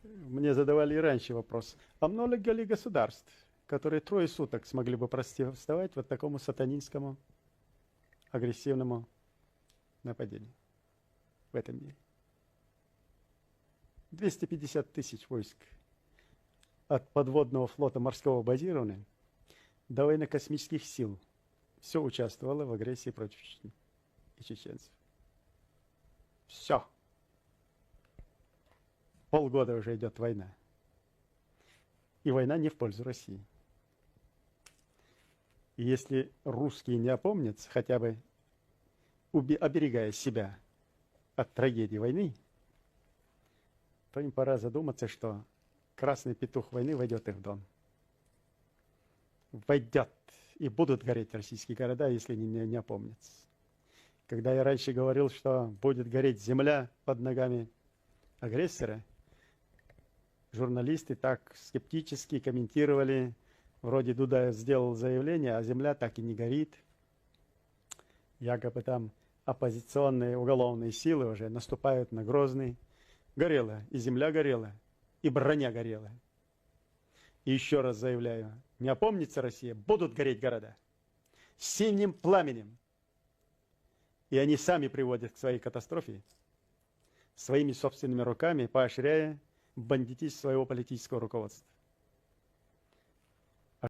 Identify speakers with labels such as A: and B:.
A: Мне задавали и раньше вопрос, а много ли государств, которые 3 суток смогли бы противостоять вот такому сатанинскому агрессивному нападению в этом мире? 250 тысяч войск от подводного флота морского базирования до военно-космических сил все участвовало в агрессии против Чечни и чеченцев. Все. Полгода уже идет война. И война не в пользу России. И если русские не опомнятся, хотя бы оберегая себя от трагедии войны, то им пора задуматься, что красный петух войны войдет их в дом. Войдет. И будут гореть российские города, если не опомнятся. Когда я раньше говорил, что будет гореть земля под ногами агрессора, журналисты так скептически комментировали, вроде Дудаев сделал заявление, а земля так и не горит. Якобы там оппозиционные уголовные силы уже наступают на Грозный. Горела, и земля горела, и броня горела. И еще раз заявляю, не опомнится Россия, будут гореть города синим пламенем. И они сами приводят к своей катастрофе своими собственными руками, поощряя бандитизм своего политического руководства.